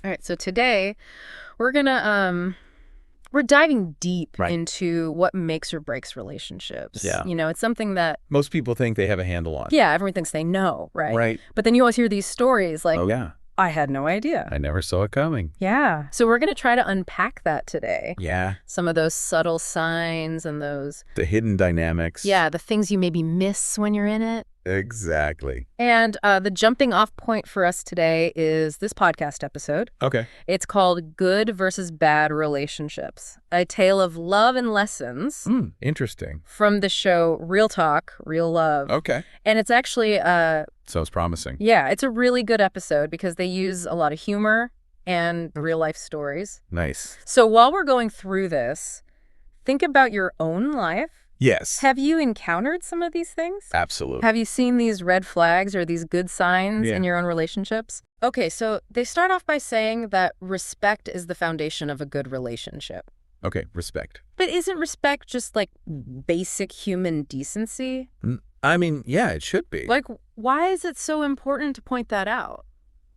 All right, so today we're gonna we're diving deep Right. into what makes or breaks relationships. Yeah. You know, it's something that, Most people think they have a handle on. yeah, everyone thinks they know, right? Right. But then you always hear these stories like, Oh, yeah. I had no idea. I never saw it coming. Yeah. So we're gonna try to unpack that today. Yeah. Some of those subtle signs and those, The hidden dynamics. yeah, the things you maybe miss when you're in it. Exactly. And the jumping off point for us today is this podcast episode. Okay. It's called Good versus Bad Relationships, a tale of love and lessons Interesting. from the show Real Talk, Real Love. Okay. And it's actually, Sounds promising. yeah, it's a really good episode because they use a lot of humor and real life stories. Nice. So while we're going through this, think about your own life. Yes. Have you encountered some of these things? Absolutely. Have you seen these red flags or these good signs in your own relationships? Okay, so they start off by saying that respect is the foundation of a good relationship. Okay. Respect. But isn't respect just like basic human decency? I mean, yeah, it should be. Like, why is it so important to point that out?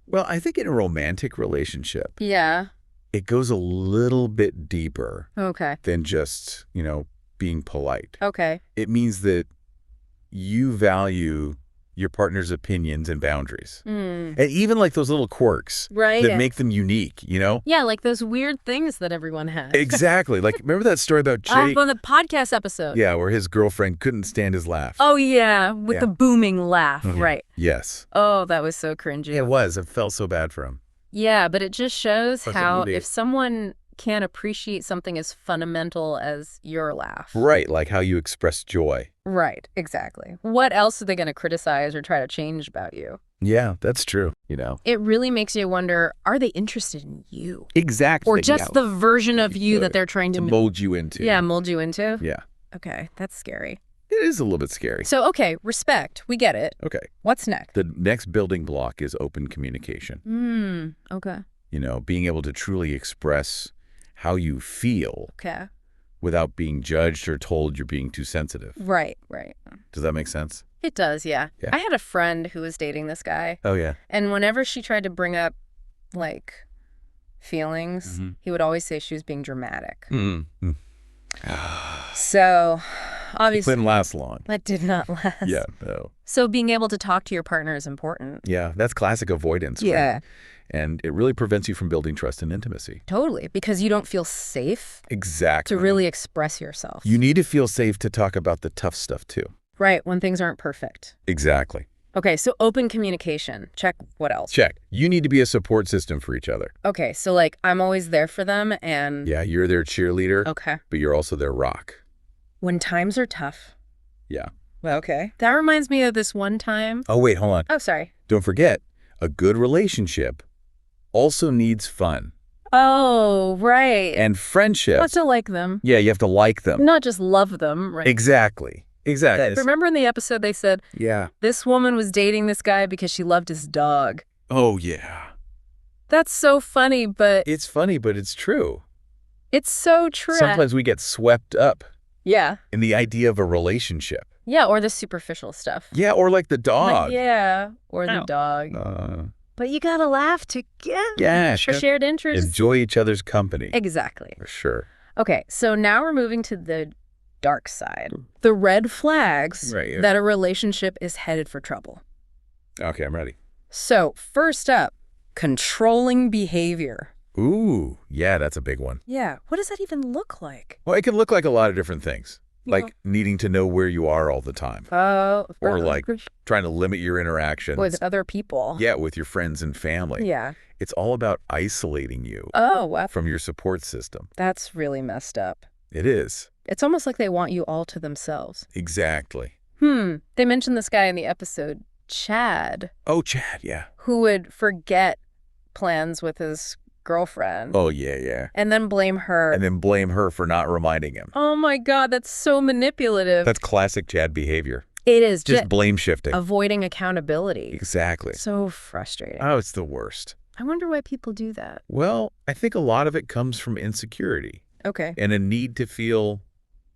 Well, I think in a romantic relationship, Yeah. it goes a little bit deeper Okay. than just, being polite. Okay. It means that you value your partner's opinions and boundaries. And even like those little quirks Right. that make them unique, Yeah, like those weird things that everyone has. Exactly. Like, remember that story about Jake? On the podcast episode. Yeah, where his girlfriend couldn't stand his laugh. Oh, yeah, with the booming laugh. Right. Yes. Oh, that was so cringy. It was. It felt so bad for him. Yeah, but it just shows That's a how movie. if someone can't appreciate something as fundamental as your laugh. Right, like how you express joy. Right, exactly. What else are they going to criticize or try to change about you? Yeah, that's true. It really makes you wonder, are they interested in you? Exactly. Or just the version of you that they're trying to mold you into. Yeah, mold you into? Yeah. Okay, that's scary. It is a little bit scary. So, okay, respect. We get it. Okay. What's next? The next building block is open communication. Okay. Being able to truly express how you feel Okay. without being judged or told you're being too sensitive. Right. Does that make sense? It does, yeah. Yeah. I had a friend who was dating this guy. Oh, yeah. And whenever she tried to bring up, like, feelings, he would always say she was being dramatic. So, obviously, Couldn't last long. that did not last. Yeah, no. So being able to talk to your partner is important. Yeah, that's classic avoidance. Yeah. Right? And it really prevents you from building trust and intimacy. Totally, because you don't feel safe Exactly. to really express yourself. You need to feel safe to talk about the tough stuff, too. Right, when things aren't perfect. Exactly. Okay, so open communication. Check. What else? Check. You need to be a support system for each other. Okay, so like I'm always there for them and... Yeah, you're their cheerleader, Okay. but you're also their rock. When times are tough. Yeah. Okay. That reminds me of this one time. Oh, wait, hold on. Oh, sorry. Don't forget, a good relationship also needs fun. Oh, right. And friendship. You have to like them. Yeah, you have to like them. Not just love them, right? Exactly. Remember in the episode they said, Yeah. this woman was dating this guy because she loved his dog. Oh, yeah. That's so funny, but It's funny, but it's true. it's so true. Sometimes we get swept up Yeah. in the idea of a relationship. Yeah, or the superficial stuff. Yeah, or like the dog. Like, yeah, or the Ow. dog. But you gotta laugh together. Yeah, For shared interests. enjoy each other's company. Exactly. For sure. Okay, so now we're moving to the dark side. The red flags Right. that a relationship is headed for trouble. Okay, I'm ready. So, first up, controlling behavior. Ooh, yeah, that's a big one. Yeah, what does that even look like? Well, it can look like a lot of different things. Yeah. Like needing to know where you are all the time. Oh, Or like trying to limit your interactions. with other people. Yeah, with your friends and family. Yeah. It's all about isolating you Oh, wow. from your support system. That's really messed up. It is. It's almost like they want you all to themselves. Exactly. They mentioned this guy in the episode, Chad, Oh, Chad, yeah. who would forget plans with his girlfriend Oh, yeah. and then blame her. And then blame her for not reminding him. Oh my God, that's so manipulative. That's classic Chad behavior. It is Just blame shifting. avoiding accountability. Exactly. So frustrating. Oh, it's the worst. I wonder why people do that. Well, I think a lot of it comes from insecurity Okay. and a need to feel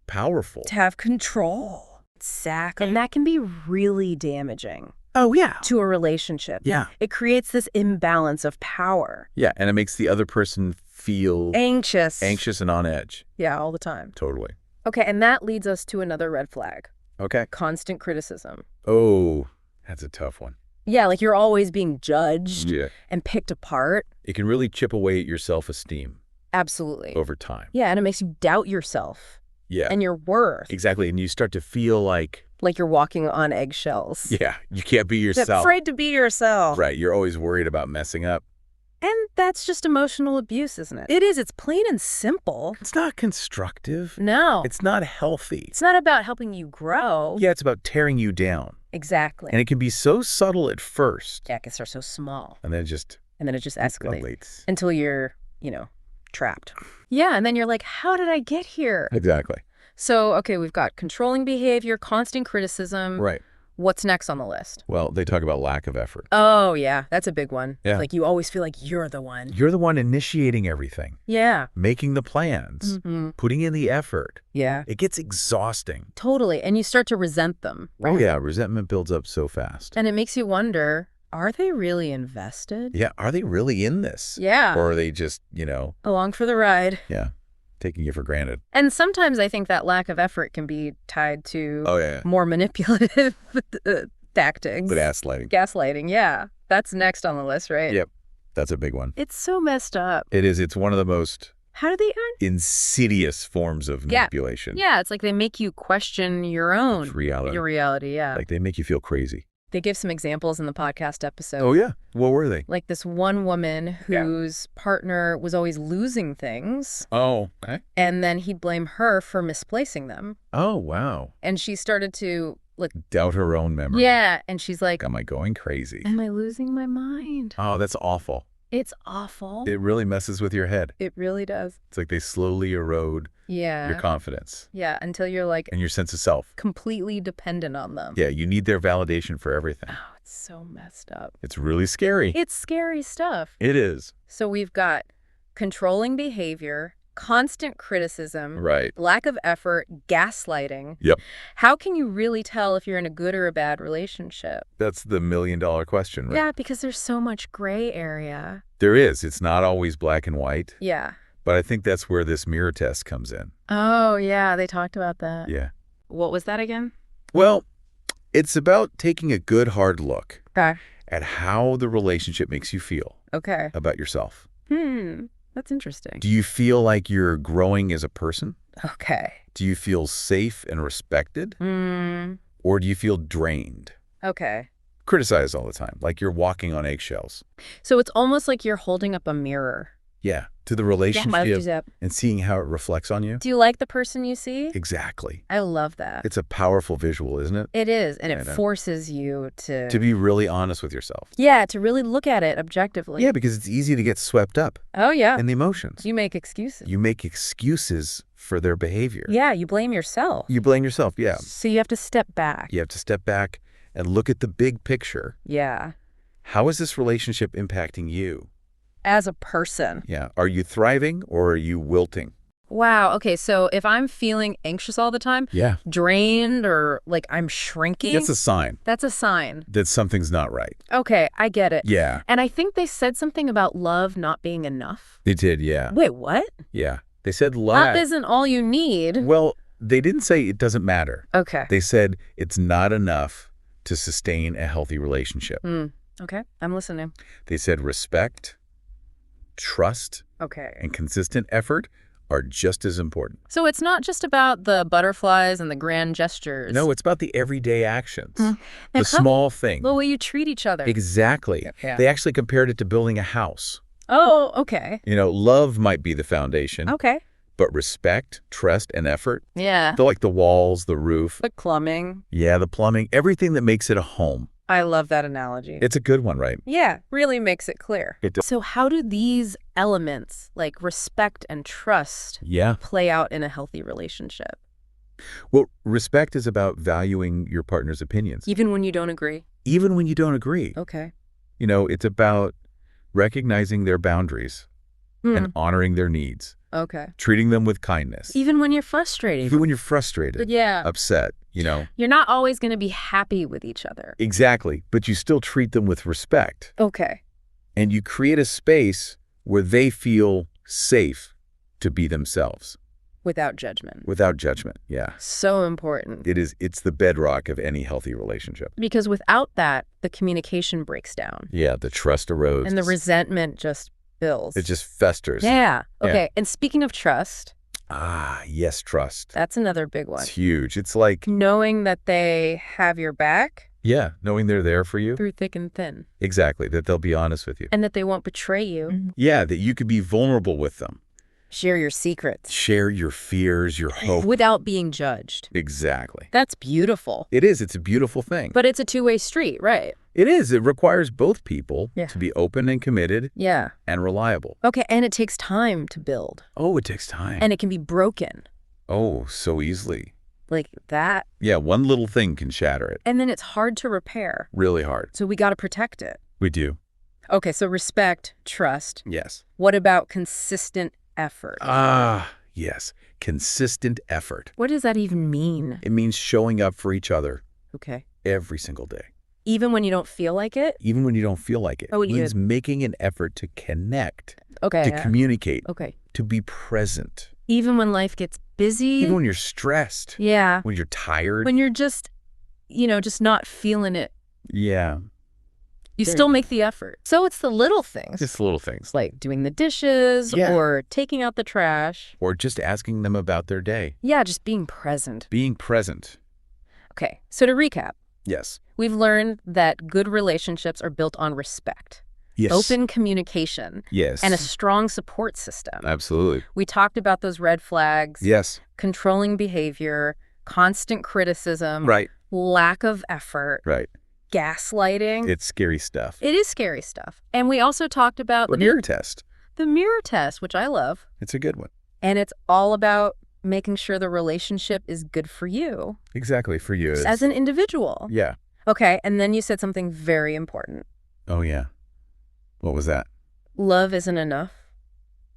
powerful. To have control. Exactly. And that can be really damaging. Oh, yeah. to a relationship. Yeah. It creates this imbalance of power. Yeah, and it makes the other person feel Anxious. and on edge. Yeah, all the time. Totally. Okay, and that leads us to another red flag. Okay. Constant criticism. Oh, that's a tough one. Yeah, like you're always being judged Yeah. and picked apart. It can really chip away at your self-esteem Absolutely. over time. Yeah, and it makes you doubt yourself Yeah. and your worth. Exactly, and you start to feel like, Like you're walking on eggshells. yeah, you can't be yourself. Afraid to be yourself. Right, you're always worried about messing up. And that's just emotional abuse, isn't it? It is. It's plain and simple. It's not constructive. No. It's not healthy. It's not about helping you grow. Yeah, it's about tearing you down. Exactly. And it can be so subtle at first. Yeah, it can start so small. And then it just Escalates. Until you're, trapped. Yeah, and then you're like, how did I get here? Exactly. So, okay, we've got controlling behavior, constant criticism. Right. What's next on the list? Well, they talk about lack of effort. Oh, yeah, that's a big one. Yeah. Like you always feel like you're the one. You're the one initiating everything. Yeah. Making the plans. Putting in the effort. Yeah. It gets exhausting. Totally. And you start to resent them. Oh, yeah. Resentment builds up so fast. And it makes you wonder, are they really invested? Yeah. Are they really in this? Yeah. Or are they just, along for the ride? Yeah. Taking you for granted. And sometimes I think that lack of effort can be tied to more manipulative tactics. Gaslighting, yeah. That's next on the list, right? Yep. That's a big one. It's so messed up. It is. It's one of the most How do they earn? insidious forms of manipulation. Yeah, it's like they make you question your own. Reality. Your reality, yeah. Like they make you feel crazy. They give some examples in the podcast episode. Oh, yeah. What were they? Like this one woman whose partner was always losing things. Oh, okay. And then he'd blame her for misplacing them. Oh, wow. And she started to doubt her own memory. Yeah. And she's like, am I going crazy? Am I losing my mind? Oh, that's awful. It's awful. It really messes with your head. It really does. It's like they slowly erode your confidence. Yeah, until you're like... And your sense of self. Completely dependent on them. Yeah, you need their validation for everything. Oh, it's so messed up. It's really scary. It's scary stuff. It is. So we've got controlling behavior, constant criticism, lack of effort, gaslighting. Yep. How can you really tell if you're in a good or a bad relationship? That's the million-dollar question, right? Yeah, because there's so much gray area. There is. It's not always black and white. Yeah. But I think that's where this mirror test comes in. Oh, yeah. They talked about that. Yeah. What was that again? Well, it's about taking a good hard look at how the relationship makes you feel about yourself. That's interesting. Do you feel like you're growing as a person? Okay. Do you feel safe and respected? Or do you feel drained? Okay. Criticized all the time, like you're walking on eggshells. So it's almost like you're holding up a mirror. Yeah, to the relationship and seeing how it reflects on you. Do you like the person you see? Exactly. I love that. It's a powerful visual, isn't it? It is, and it forces you to be really honest with yourself. Yeah, to really look at it objectively. Yeah, because it's easy to get swept up. Oh, yeah. In the emotions. You make excuses. You make excuses for their behavior. Yeah, you blame yourself. You blame yourself, yeah. So you have to step back. You have to step back and look at the big picture. Yeah. How is this relationship impacting you? As a person. Yeah. Are you thriving or are you wilting? Wow. Okay. So if I'm feeling anxious all the time, drained or like I'm shrinking. That's a sign. That's a sign. That something's not right. Okay. I get it. Yeah. And I think they said something about love not being enough. They did, yeah. Wait, what? Yeah. They said love. Love isn't all you need. Well, they didn't say it doesn't matter. Okay. They said it's not enough to sustain a healthy relationship. Okay. I'm listening. They said respect, trust, and consistent effort are just as important. So it's not just about the butterflies and the grand gestures. No, it's about the everyday actions, the small things. The way you treat each other. Exactly. Yeah. They actually compared it to building a house. Oh, okay. Love might be the foundation. Okay. But respect, trust, and effort. Yeah. They're like the walls, the roof. The plumbing. Yeah, the plumbing, everything that makes it a home. I love that analogy. It's a good one, right? Yeah, really makes it clear. It does. So how do these elements, like respect and trust, play out in a healthy relationship? Well, respect is about valuing your partner's opinions. Even when you don't agree? Even when you don't agree. Okay. It's about recognizing their boundaries and honoring their needs. Okay. Treating them with kindness. Even when you're frustrated. Even when you're frustrated. Yeah. Upset, you know. You're not always going to be happy with each other. Exactly. But you still treat them with respect. Okay. And you create a space where they feel safe to be themselves. Without judgment. Without judgment, yeah. So important. It's the bedrock of any healthy relationship. Because without that, the communication breaks down. Yeah, the trust erodes. And the resentment just builds. It just festers. Yeah. Okay. Yeah. And speaking of trust. Ah, yes, trust. That's another big one. It's huge. It's like knowing that they have your back. Yeah, knowing they're there for you. Through thick and thin. Exactly, that they'll be honest with you. And that they won't betray you. Yeah, that you could be vulnerable with them. Share your secrets. Share your fears, your hope. Without being judged. Exactly. That's beautiful. It is. It's a beautiful thing. But it's a two-way street, right? It is. It requires both people to be open and committed. Yeah. And reliable. Okay, and it takes time to build. Oh, it takes time. And it can be broken. Oh, so easily. Like that. Yeah, one little thing can shatter it. And then it's hard to repair. Really hard. So we got to protect it. We do. Okay, so respect, trust. Yes. What about consistent effort? Ah, yes. Consistent effort. What does that even mean? It means showing up for each other. Okay. Every single day. Even when you don't feel like it? Even when you don't feel like it. Oh, it means making an effort to connect. Okay. To communicate. Okay. To be present. Even when life gets busy? Even when you're stressed. Yeah. When you're tired. When you're just, just not feeling it. Yeah. You still make the effort. So it's the little things. Just little things. Like doing the dishes or taking out the trash. Or just asking them about their day. Yeah, just being present. Being present. Okay, so to recap. Yes. We've learned that good relationships are built on respect. Yes. Open communication. Yes. And a strong support system. Absolutely. We talked about those red flags. Yes. Controlling behavior, constant criticism. Right. Lack of effort. Right. Gaslighting. It's scary stuff. It is scary stuff. And we also talked about the mirror test. The mirror test, which I love. It's a good one. And it's all about making sure the relationship is good for you. Exactly, for you. As an individual. Yeah. Okay, and then you said something very important. Oh, yeah. What was that? Love isn't enough.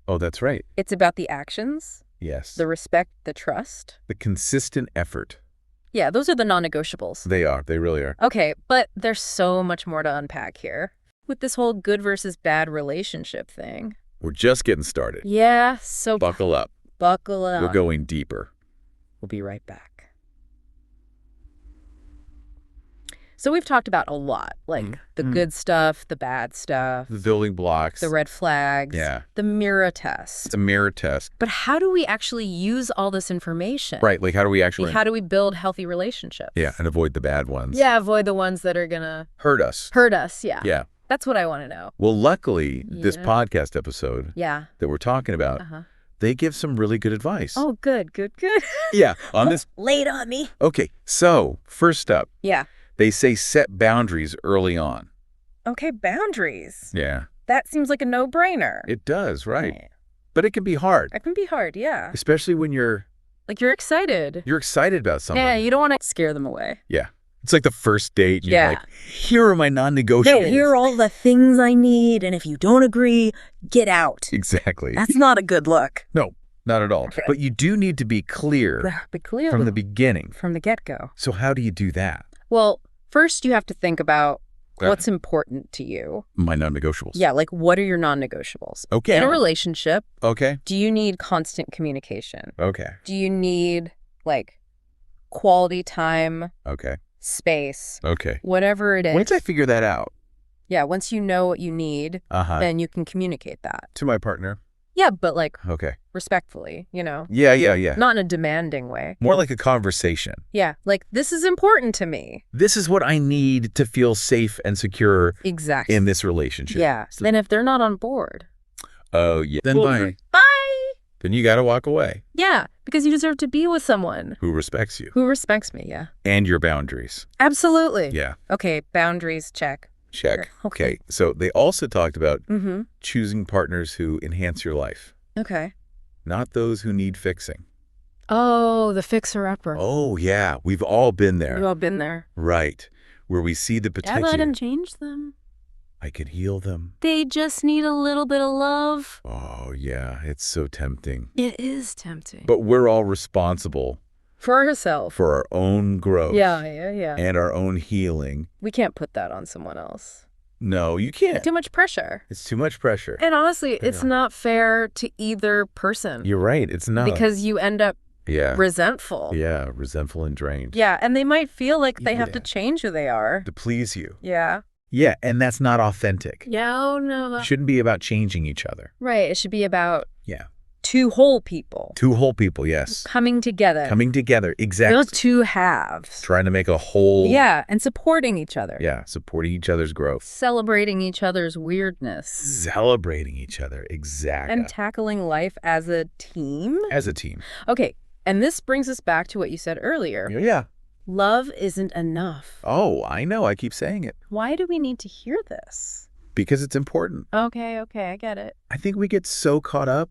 Oh, that's right. It's about the actions. Yes. The respect, the trust. The consistent effort. Yeah, those are the non-negotiables. They are. They really are. Okay, but there's so much more to unpack here with this whole good versus bad relationship thing. We're just getting started. Yeah, so buckle up. Buckle up. We're going deeper. We'll be right back. So we've talked about a lot, like the good stuff, the bad stuff. The building blocks. The red flags. Yeah. The mirror test. It's a mirror test. But how do we actually use all this information? Right, like how do we actually... How do we build healthy relationships? Yeah, and avoid the bad ones. Yeah, avoid the ones that are gonna... hurt us. Hurt us, yeah. Yeah. That's what I want to know. Well, luckily, this podcast episode that we're talking about, they give some really good advice. Oh, good, good, good. Yeah, on this... Lay it on me. Okay, so first up. Yeah. They say set boundaries early on. Okay, boundaries. Yeah. That seems like a no-brainer. It does, right. But it can be hard. It can be hard, yeah. Especially when you're... Like you're excited. You're excited about something. Yeah, you don't want to scare them away. Yeah. It's like the first date. And you're like, here are my non-negotiables. No, here are all the things I need, and if you don't agree, get out. Exactly. That's not a good look. No, not at all. But you do need to be clear. Be clear. From the beginning. From the get-go. So how do you do that? Well, first you have to think about what's important to you. My non-negotiables. Yeah, like what are your non-negotiables? Okay. In a relationship. Okay. Do you need constant communication? Okay. Do you need, like, quality time? Okay. Space. Okay. Whatever it is. Once I figure that out. Yeah, once you know what you need, then you can communicate that. To my partner. Yeah, but like respectfully, Yeah. Not in a demanding way. More like a conversation. Yeah, like this is important to me. This is what I need to feel safe and secure in this relationship. Yeah. So then if they're not on board. Oh, yeah. Then bye. Bye. Then you got to walk away. Yeah, because you deserve to be with someone. Who respects you. Who respects me, yeah. And your boundaries. Absolutely. Yeah. Okay, boundaries, check. Check. Sure. Okay. So they also talked about choosing partners who enhance your life. Okay. Not those who need fixing. Oh, the fixer-upper. Oh, yeah. We've all been there. We've all been there. Right. Where we see the potential. Let him change them. I could heal them. They just need a little bit of love. Oh, yeah. It's so tempting. It is tempting. But we're all responsible. For ourselves. For our own growth. Yeah. And our own healing. We can't put that on someone else. No, you can't. Too much pressure. It's too much pressure. And honestly, it's not fair to either person. You're right. It's not. Because you end up resentful. Yeah, resentful and drained. Yeah, and they might feel like they have to change who they are. To please you. Yeah. Yeah, and that's not authentic. Yeah, oh no. It shouldn't be about changing each other. Right, it should be about Yeah. two whole people. Two whole people, yes. Coming together. Coming together, exactly. Those two halves. Trying to make a whole. Yeah, and supporting each other. Yeah, supporting each other's growth. Celebrating each other's weirdness. Celebrating each other, exactly. And tackling life as a team. As a team. Okay, and this brings us back to what you said earlier. Yeah. Love isn't enough. Oh, I know. I keep saying it. Why do we need to hear this? Because it's important. Okay, I get it. I think we get so caught up.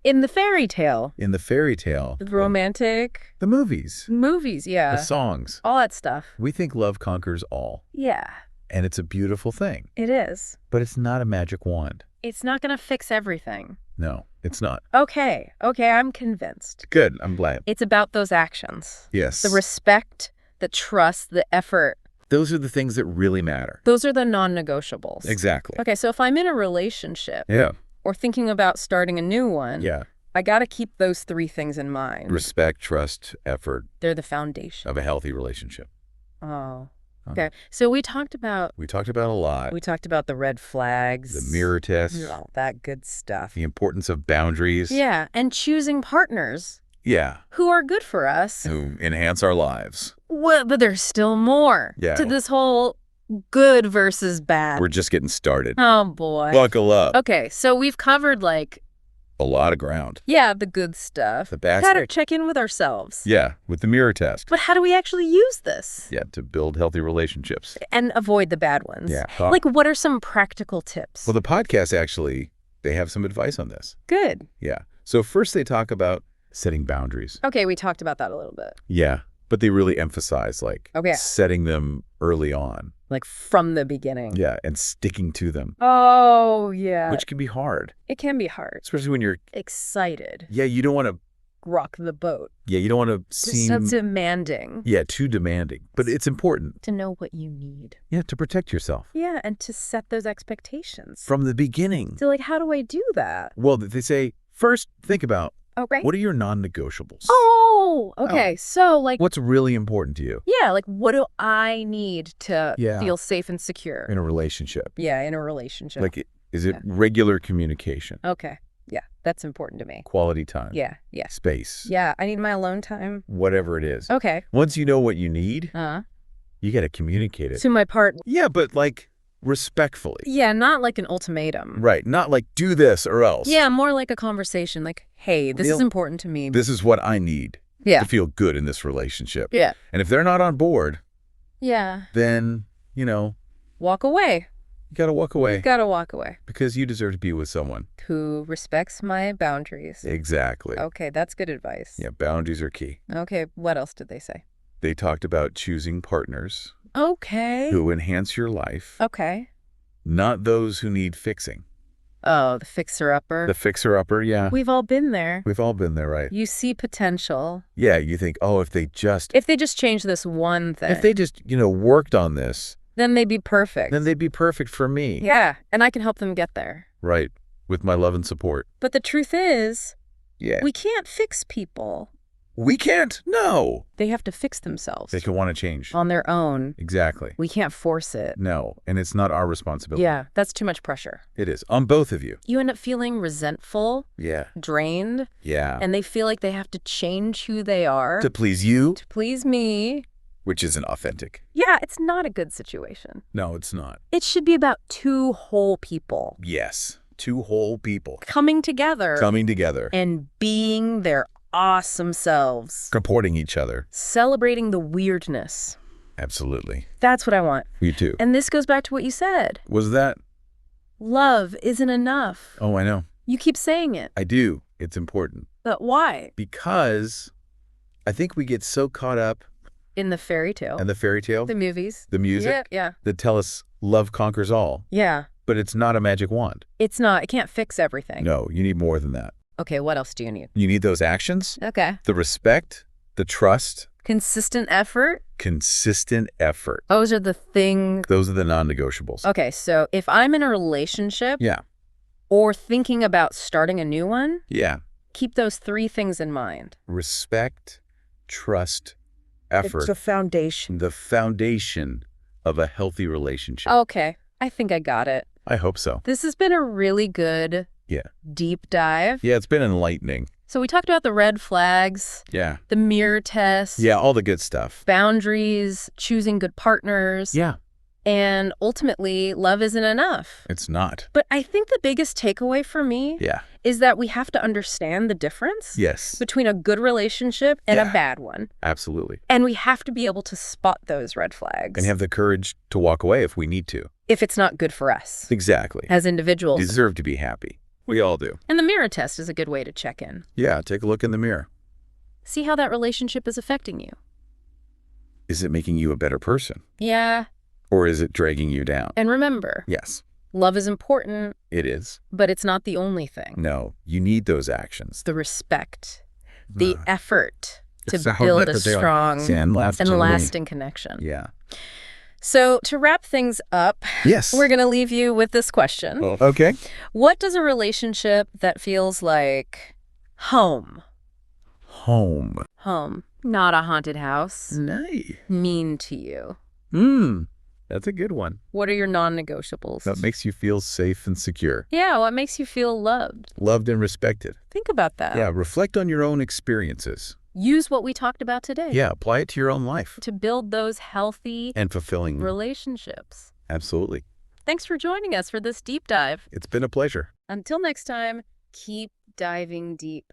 In the fairy tale. In the fairy tale. The romantic. The movies. Movies, yeah. The songs. All that stuff. We think love conquers all. Yeah. And it's a beautiful thing. It is. But it's not a magic wand. It's not going to fix everything. No, it's not. Okay, I'm convinced. Good, I'm glad. It's about those actions. Yes. The respect, the trust, the effort. Those are the things that really matter. Those are the non-negotiables. Exactly. Okay, so if I'm in a relationship. Yeah. Or thinking about starting a new one. Yeah. I got to keep those three things in mind. Respect, trust, effort. They're the foundation. Of a healthy relationship. Oh. Okay, so we talked about a lot. We talked about the red flags. The mirror test. All that good stuff. The importance of boundaries. Yeah, and choosing partners. Yeah. Who are good for us. Who enhance our lives. Well, but there's still more to this whole good versus bad. We're just getting started. Oh, boy. Buckle up. Okay, so we've covered, a lot of ground. Yeah, the good stuff. The bad stuff. How to check in with ourselves. Yeah, with the mirror test. But how do we actually use this? Yeah, to build healthy relationships. And avoid the bad ones. Yeah. What are some practical tips? Well, the podcast actually, they have some advice on this. Good. Yeah. So first they talk about setting boundaries. Okay, we talked about that a little bit. Yeah, but they really emphasize setting them early on. From the beginning. Yeah, and sticking to them. Oh, yeah. Which can be hard. It can be hard. Especially when you're excited. Yeah, you don't want to rock the boat. Yeah, you don't want to seem so demanding. Yeah, too demanding. But it's important to know what you need. Yeah, to protect yourself. Yeah, and to set those expectations from the beginning. So how do I do that? Well, they say first think about right. What are your non-negotiables? Oh, okay. So what's really important to you? Yeah, what do I need to feel safe and secure? In a relationship. Yeah, in a relationship. Is it regular communication? Okay. Yeah, that's important to me. Quality time. Yeah. Space. Yeah, I need my alone time. Whatever it is. Okay. Once you know what you need, you got to communicate it. To my partner. Yeah, but respectfully. Yeah, not like an ultimatum. Right, not do this or else. Yeah, more like a conversation hey, this is important to me. This is what I need to feel good in this relationship. Yeah. And if they're not on board, then, walk away. You got to walk away. You got to walk away. Because you deserve to be with someone who respects my boundaries. Exactly. Okay, that's good advice. Yeah, boundaries are key. Okay, what else did they say? They talked about choosing partners. Okay. Who enhance your life. Okay. Not those who need fixing. Oh, the fixer-upper. The fixer-upper, yeah. We've all been there. We've all been there, right? You see potential. Yeah, you think, if they just change this one thing. If they just, worked on this. Then they'd be perfect. Then they'd be perfect for me. Yeah, and I can help them get there. Right, with my love and support. But the truth is, we can't fix people. We can't. No. They have to fix themselves. They can want to change. On their own. Exactly. We can't force it. No, and it's not our responsibility. Yeah, that's too much pressure. It is, on both of you. You end up feeling resentful. Yeah. Drained. Yeah. And they feel like they have to change who they are. To please you. To please me. Which isn't authentic. Yeah, it's not a good situation. No, it's not. It should be about two whole people. Yes, two whole people. Coming together. And being their awesome selves. Supporting each other. Celebrating the weirdness. Absolutely. That's what I want. You too. And this goes back to what you said. Was that? Love isn't enough. Oh, I know. You keep saying it. I do. It's important. But why? Because I think we get so caught up in the fairy tale. And the fairy tale. The movies. The music. Yeah. That tell us love conquers all. Yeah. But it's not a magic wand. It's not. It can't fix everything. No, you need more than that. Okay, what else do you need? You need those actions. Okay. The respect, the trust. Consistent effort? Consistent effort. Those are the things. Those are the non-negotiables. Okay, so if I'm in a relationship. Yeah. Or thinking about starting a new one. Yeah. Keep those 3 things in mind. Respect, trust, effort. It's the foundation. The foundation of a healthy relationship. Okay, I think I got it. I hope so. This has been a really good deep dive. Yeah, it's been enlightening. So we talked about the red flags. Yeah. The mirror test. Yeah, all the good stuff. Boundaries, choosing good partners. Yeah. And ultimately, love isn't enough. It's not. But I think the biggest takeaway for me is that we have to understand the difference between a good relationship and a bad one. Absolutely. And we have to be able to spot those red flags. And have the courage to walk away if we need to. If it's not good for us. Exactly. As individuals. We deserve to be happy. We all do. And the mirror test is a good way to check in. Yeah, take a look in the mirror. See how that relationship is affecting you. Is it making you a better person? Yeah. Or is it dragging you down? And remember. Yes. Love is important. It is. But it's not the only thing. No, you need those actions. The respect. The effort to build a strong and lasting connection. Yeah. So to wrap things up, we're going to leave you with this question. Okay. What does a relationship that feels like home? Home. Home. Not a haunted house. Nice. Mean to you? That's a good one. What are your non-negotiables? That makes you feel safe and secure. Yeah, what makes you feel loved? Loved and respected. Think about that. Yeah, reflect on your own experiences. Use what we talked about today. Yeah, apply it to your own life. To build those healthy and fulfilling relationships. Absolutely. Thanks for joining us for this deep dive. It's been a pleasure. Until next time, keep diving deep.